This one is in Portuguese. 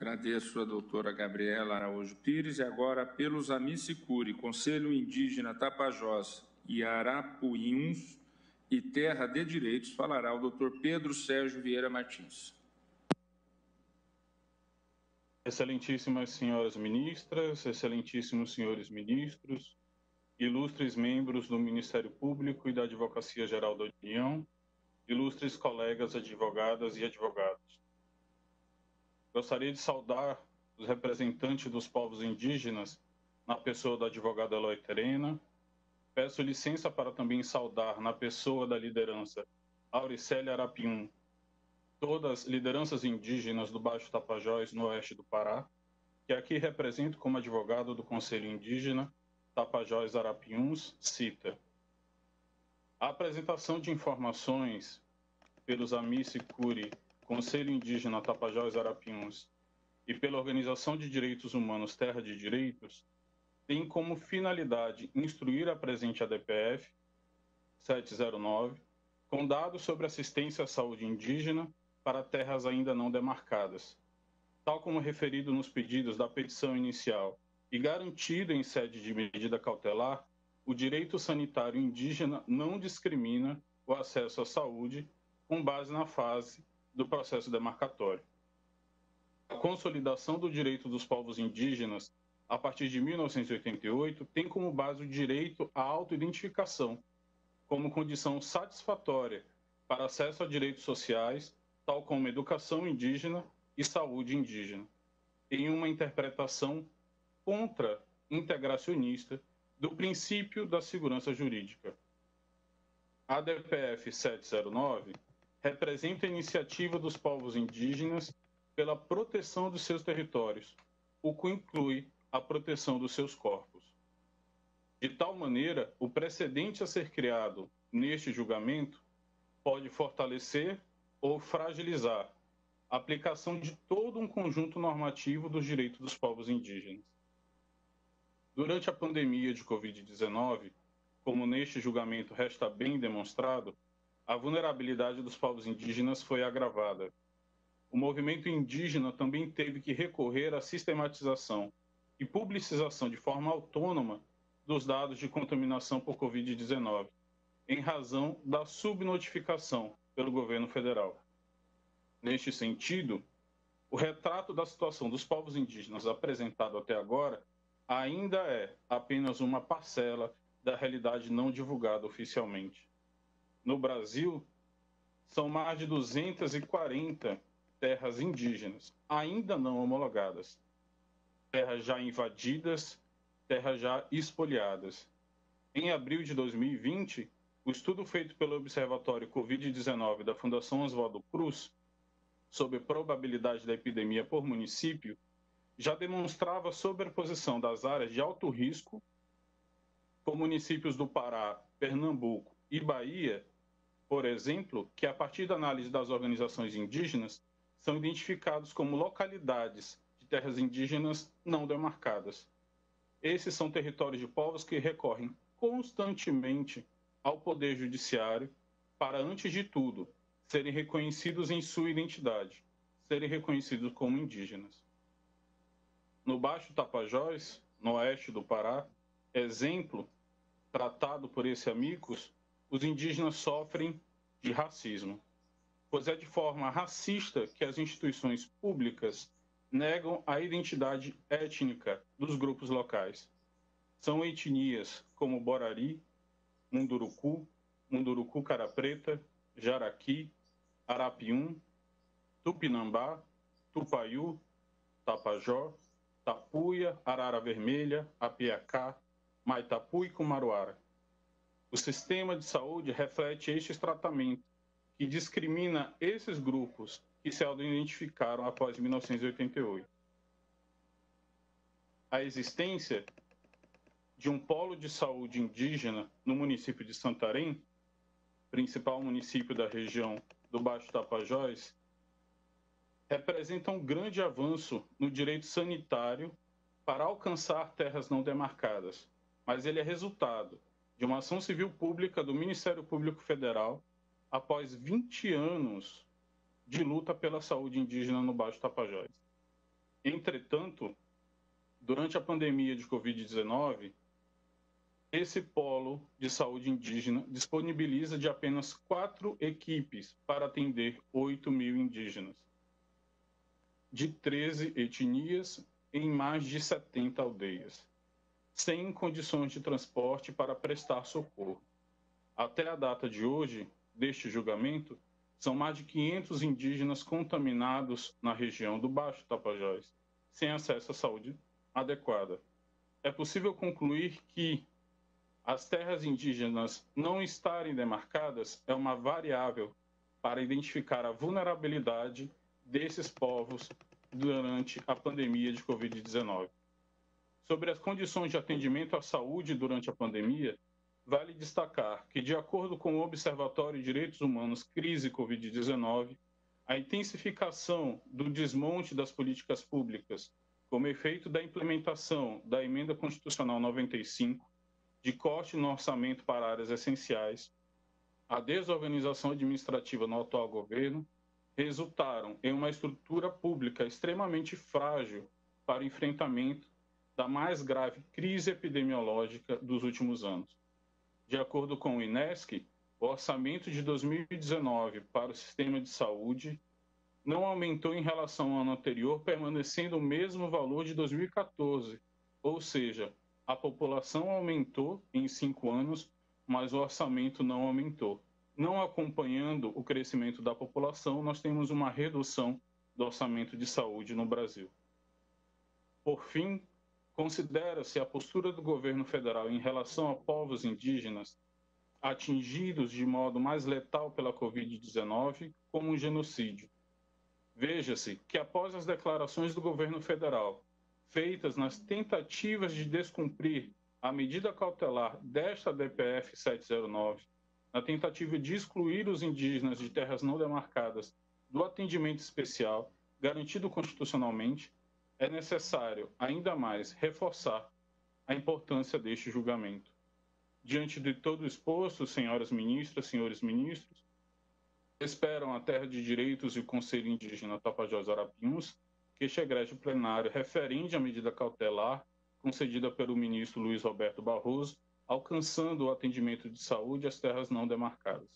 Agradeço a doutora Gabriela Araújo Pires. E agora, pelos Amicicuri, Conselho Indígena Tapajós e Arapuinhos e Terra de Direitos, falará o doutor Pedro Sérgio Vieira Martins. Excelentíssimas senhoras ministras, excelentíssimos senhores ministros, ilustres membros do Ministério Público e da Advocacia Geral da União, ilustres colegas advogadas e advogados. Gostaria de saudar os representantes dos povos indígenas, na pessoa da advogada Eloy Terena. Peço licença para também saudar, na pessoa da liderança Auricélia Arapium, todas as lideranças indígenas do Baixo Tapajós, no oeste do Pará, que aqui represento como advogado do Conselho Indígena Tapajós Arapiuns, CITA. A apresentação de informações pelos Amicicuri, Conselho Indígena Tapajós Arapiuns, e pela Organização de Direitos Humanos Terra de Direitos, tem como finalidade instruir a presente ADPF 709, com dados sobre assistência à saúde indígena para terras ainda não demarcadas, tal como referido nos pedidos da petição inicial e garantido em sede de medida cautelar, o direito sanitário indígena não discrimina o acesso à saúde com base na fase do processo demarcatório. A consolidação do direito dos povos indígenas a partir de 1988 tem como base o direito à autoidentificação como condição satisfatória para acesso a direitos sociais, tal como educação indígena e saúde indígena, em uma interpretação contra-integracionista do princípio da segurança jurídica. A DPF 709 representa a iniciativa dos povos indígenas pela proteção dos seus territórios, o que inclui a proteção dos seus corpos. De tal maneira, o precedente a ser criado neste julgamento pode fortalecer ou fragilizar a aplicação de todo um conjunto normativo dos direitos dos povos indígenas. Durante a pandemia de Covid-19, como neste julgamento resta bem demonstrado, a vulnerabilidade dos povos indígenas foi agravada. O movimento indígena também teve que recorrer à sistematização e publicização de forma autônoma dos dados de contaminação por Covid-19, em razão da subnotificação pelo governo federal. Neste sentido, o retrato da situação dos povos indígenas apresentado até agora ainda é apenas uma parcela da realidade não divulgada oficialmente. No Brasil, são mais de 240 terras indígenas ainda não homologadas, terras já invadidas, terras já espoliadas. Em abril de 2020, o estudo feito pelo Observatório Covid-19 da Fundação Oswaldo Cruz sobre probabilidade da epidemia por município já demonstrava a sobreposição das áreas de alto risco, com municípios do Pará, Pernambuco e Bahia, por exemplo, que a partir da análise das organizações indígenas são identificados como localidades de terras indígenas não demarcadas. Esses são territórios de povos que recorrem constantemente ao Poder Judiciário para, antes de tudo, serem reconhecidos em sua identidade, serem reconhecidos como indígenas. No Baixo Tapajós, no oeste do Pará, exemplo tratado por esse amigos, os indígenas sofrem de racismo, pois é de forma racista que as instituições públicas negam a identidade étnica dos grupos locais. São etnias como Borari, Munduruku Cara Preta, Jaraqui, Arapium, Tupinambá, Tupaiú, Tapajó, Tapuia, Arara Vermelha, Apiacá, Maitapu e Kumaruara. O sistema de saúde reflete este tratamento que discrimina esses grupos que se auto-identificaram após 1988. A existência de um polo de saúde indígena no município de Santarém, principal município da região do Baixo Tapajós, representa um grande avanço no direito sanitário para alcançar terras não demarcadas, mas ele é resultado de uma ação civil pública do Ministério Público Federal após 20 anos de luta pela saúde indígena no Baixo Tapajós. Entretanto, durante a pandemia de Covid-19, esse polo de saúde indígena disponibiliza de apenas 4 equipes para atender 8.000 indígenas, de 13 etnias em mais de 70 aldeias, sem condições de transporte para prestar socorro. Até a data de hoje, deste julgamento, são mais de 500 indígenas contaminados na região do Baixo Tapajós, sem acesso à saúde adequada. É possível concluir que as terras indígenas não estarem demarcadas é uma variável para identificar a vulnerabilidade desses povos durante a pandemia de Covid-19. Sobre as condições de atendimento à saúde durante a pandemia, vale destacar que, de acordo com o Observatório de Direitos Humanos Crise Covid-19, a intensificação do desmonte das políticas públicas, como efeito da implementação da Emenda Constitucional 95, de corte no orçamento para áreas essenciais, a desorganização administrativa no atual governo, resultaram em uma estrutura pública extremamente frágil para o enfrentamento da mais grave crise epidemiológica dos últimos anos. De acordo com o INESC, o orçamento de 2019 para o sistema de saúde não aumentou em relação ao ano anterior, permanecendo o mesmo valor de 2014, ou seja, a população aumentou em 5 anos, mas o orçamento não aumentou. Não acompanhando o crescimento da população, nós temos uma redução do orçamento de saúde no Brasil. Por fim, considera-se a postura do governo federal em relação a povos indígenas atingidos de modo mais letal pela Covid-19 como um genocídio. Veja-se que após as declarações do governo federal feitas nas tentativas de descumprir a medida cautelar desta DPF 709, na tentativa de excluir os indígenas de terras não demarcadas do atendimento especial garantido constitucionalmente, é necessário ainda mais reforçar a importância deste julgamento. Diante de todo o exposto, senhoras ministras, senhores ministros, esperam a Terra de Direitos e o Conselho Indígena Tapajós Arapiuns que este egrégio plenário referende a medida cautelar concedida pelo ministro Luiz Roberto Barroso, alcançando o atendimento de saúde às terras não demarcadas.